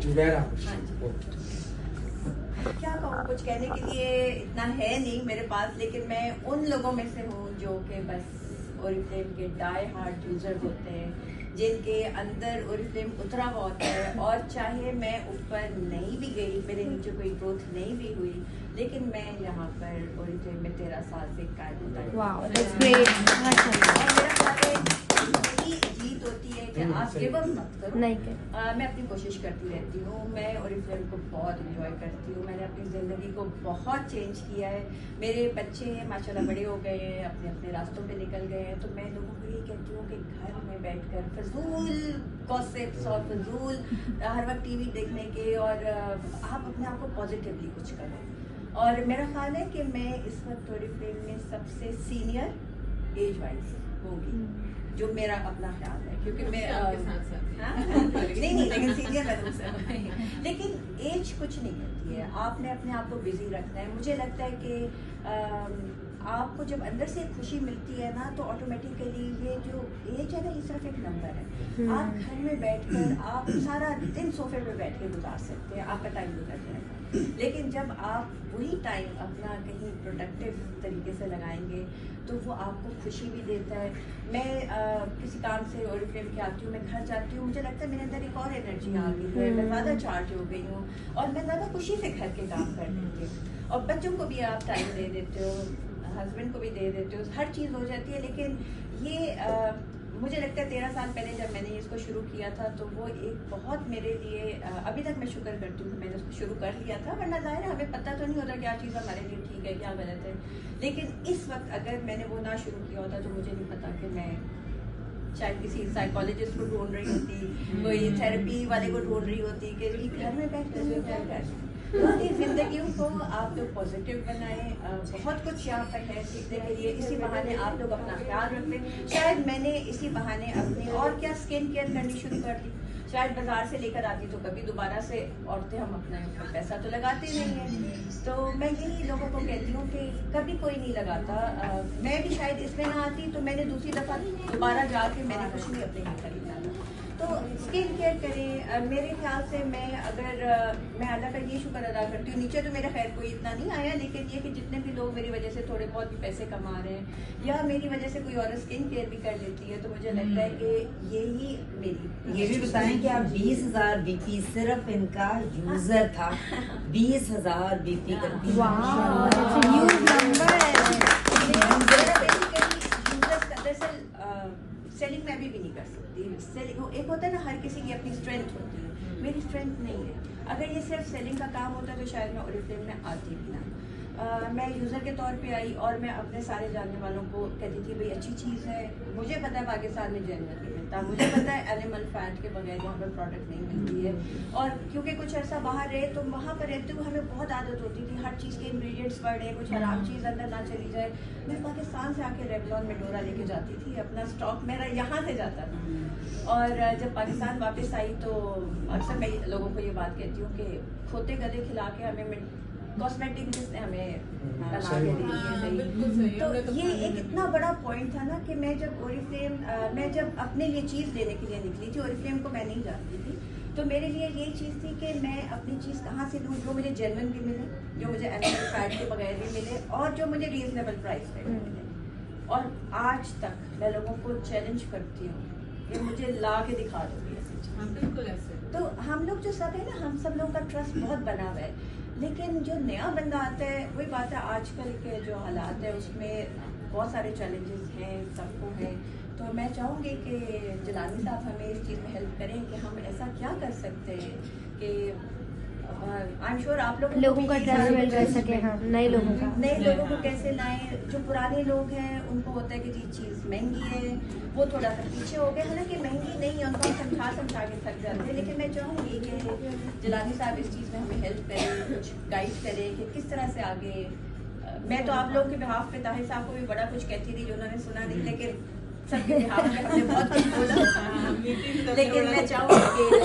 जुबैरा। क्या कहूँ, कुछ कहने के लिए इतना है नहीं मेरे पास, लेकिन मैं उन लोगों में से हूँ जो कि बस ओरिफ्लेम के डाई हार्ट यूजर होते हैं, जिनके अंदर ओरिफ्लेम उतरा हुआ होता है। और चाहे मैं ऊपर नहीं भी गई, मेरे नीचे कोई ग्रोथ नहीं भी हुई, लेकिन मैं यहाँ पर ओरिफ्लेम में 13 साल से कायम जीत होती है कि आप गिव अप मत करो। मैं अपनी कोशिश करती रहती हूँ। मैं ओरिफ्लेम को बहुत इंजॉय करती हूँ। मैंने अपनी ज़िंदगी को बहुत चेंज किया है। मेरे बच्चे माशाल्लाह बड़े हो गए हैं, अपने अपने रास्तों पे निकल गए हैं। तो मैं लोगों को ये कहती हूँ कि घर में बैठकर फजूल गॉसिप्स और फजूल हर वक्त टीवी देखने के, और आप अपने आप को पॉजिटिवली कुछ करें। और मेरा ख्याल है कि मैं इस वक्त ओरिफ्लेम में सबसे सीनियर एज वाइज होगी, जो मेरा अपना ख्याल है, क्योंकि मैं नहीं लेकिन सीनियर लेकिन एज कुछ नहीं होती है। आपने अपने आप को बिजी रखना है। मुझे लगता है कि आपको जब अंदर से खुशी मिलती है ना, तो ऑटोमेटिकली ये जो एज है ना, ये सिर्फ एक नंबर है। आप घर में बैठकर आप सारा दिन सोफे पे बैठ के गुजार सकते हैं, आपका टाइम गुजर जाएगा। लेकिन जब आप वही टाइम अपना कहीं प्रोडक्टिव तरीके से लगाएंगे, तो वो आपको खुशी भी देता है। मैं किसी काम से ओरिफ्लेम के आती हूँ, मैं घर जाती हूँ, मुझे लगता है मेरे अंदर एक और एनर्जी आ गई है, मैं ज़्यादा चार्ज हो गई हूँ, और मैं ज़्यादा खुशी से घर के काम कर लेती हूँ। और बच्चों को भी आप टाइम दे देते हो, हस्बैंड को भी दे देते हो, हर चीज़ हो जाती है। लेकिन ये मुझे लगता है 13 साल पहले जब मैंने इसको शुरू किया था, तो वो एक बहुत मेरे लिए अभी तक मैं शुक्र करती हूँ कि मैंने उसको शुरू कर लिया था। वरना ज़ाहिर है हमें पता तो नहीं होता क्या चीज़ हमारे लिए ठीक है, क्या गलत है। लेकिन इस वक्त अगर मैंने वो ना शुरू किया होता, तो मुझे नहीं पता कि मैं शायद किसी साइकोलॉजिस्ट को ढूंढ रही होती, कोई थेरेपी वाले को ढूंढ रही होती कि घर में बैठ कर अपनी ज़िंदगी को आप लोग पॉजिटिव बनाएं। बहुत कुछ यहाँ पर है सीखने के लिए। इसी बहाने आप लोग अपना ख्याल रखें। शायद मैंने इसी बहाने अपनी और क्या स्किन केयर करनी शुरू कर दी। शायद बाजार से लेकर आती तो कभी दोबारा से औरतें हम अपना पैसा तो लगाते नहीं हैं। तो मैं यही लोगों को कहती हूँ कि कभी कोई नहीं लगाता। मैं भी शायद इसमें ना आती तो मैंने दूसरी दफ़ा दोबारा जाके मैंने कुछ नहीं अपने यहाँ खरीदा। तो स्किन केयर करें। मेरे ख्याल से मैं अल्लाह का ये शुक्र अदा करती हूँ, नीचे तो मेरा खैर कोई इतना नहीं आया, लेकिन ये कि जितने भी लोग मेरी वजह से थोड़े बहुत भी पैसे कमा रहे हैं, या मेरी वजह से कोई और स्किन केयर भी कर लेती है, तो मुझे लगता है कि यही मेरी। ये भी बताएं कि आप 20,000 BP सिर्फ इनका यूजर था, 20,000 BP करती सेलिंग मैं अभी भी नहीं कर सकती। सेलिंग एक होता है ना, हर किसी की अपनी स्ट्रेंथ होती है, मेरी स्ट्रेंथ नहीं है। अगर ये सिर्फ सेलिंग का काम होता तो शायद मैं ओरिफ्लेम में आती भी ना। मैं यूज़र के तौर पे आई, और मैं अपने सारे जानने वालों को कहती थी भाई अच्छी चीज़ है। मुझे पता है पाकिस्तान में जेन्युइन नहीं मिलता, मुझे पता है एनिमल फैट के बगैर यहाँ पर प्रोडक्ट नहीं मिलती है। और क्योंकि कुछ अर्सा बाहर रहे, तो वहाँ पर रहते हुए हमें बहुत आदत होती थी हर चीज़ के इंग्रेडिएंट्स बढ़े, कुछ हराम चीज़ अंदर ना चली जाए। मैं पाकिस्तान से आके रेवलॉन में डोरा लेके जाती थी, अपना स्टॉक मेरा यहाँ से जाता था। और जब पाकिस्तान वापस आई तो अक्सर मैं लोगों को ये बात कहती हूँ कि खोते गधे खिला के हमें कॉस्मेटिक जिसने हमें बना के दी है। तो ये एक इतना बड़ा पॉइंट था ना कि मैं जब ओरिफ्लेम मैं जब अपने लिए चीज़ लेने के लिए निकली थी, ओरिफ्लेम को मैं नहीं जानती थी, तो मेरे लिए यही चीज़ थी कि मैं अपनी चीज़ कहाँ से लूँ जो मुझे जेन्युइन भी मिले, जो मुझे एनिमल फैट के बगैर भी मिले, और जो मुझे रीजनेबल प्राइस पे मिले। और आज तक मैं लोगों को चैलेंज करती हूँ, ये मुझे ला के दिखा दोगे बिल्कुल ऐसे। तो हम लोग जो सब है ना, हम सब लोगों का ट्रस्ट बहुत बना हुआ है। लेकिन जो नया बंदा आता है, वही बात है, आजकल के जो हालात है उसमें बहुत सारे चैलेंजेस हैं, सबको हैं। तो मैं चाहूँगी कि जिलानी साहब हमें इस चीज़ में हेल्प करें कि हम ऐसा क्या कर सकते हैं कि आई एम श्योर आप लोगों का ट्रस्ट बिल्ड कर सके। हाँ, नए लोगों को कैसे लाएं। जो पुराने लोग हैं उनको होता है कि जी चीज़ महंगी है, वो थोड़ा सा पीछे हो गए। हालांकि महंगी नहीं है, उनको समझा के थक जाते हैं। लेकिन मैं चाहूँगी कि जिलानी साहब इस चीज़ में हमें हेल्प करें, कुछ गाइड करें कि किस तरह से आगे। मैं तो आप लोगों के बिहाफ पे ताहिर साहब को भी बड़ा कुछ कहती थी जो उन्होंने सुना नहीं, लेकिन सबके बिहाफ पे हमने बहुत कुछ बोला। लेकिन मैं चाहूँगी कि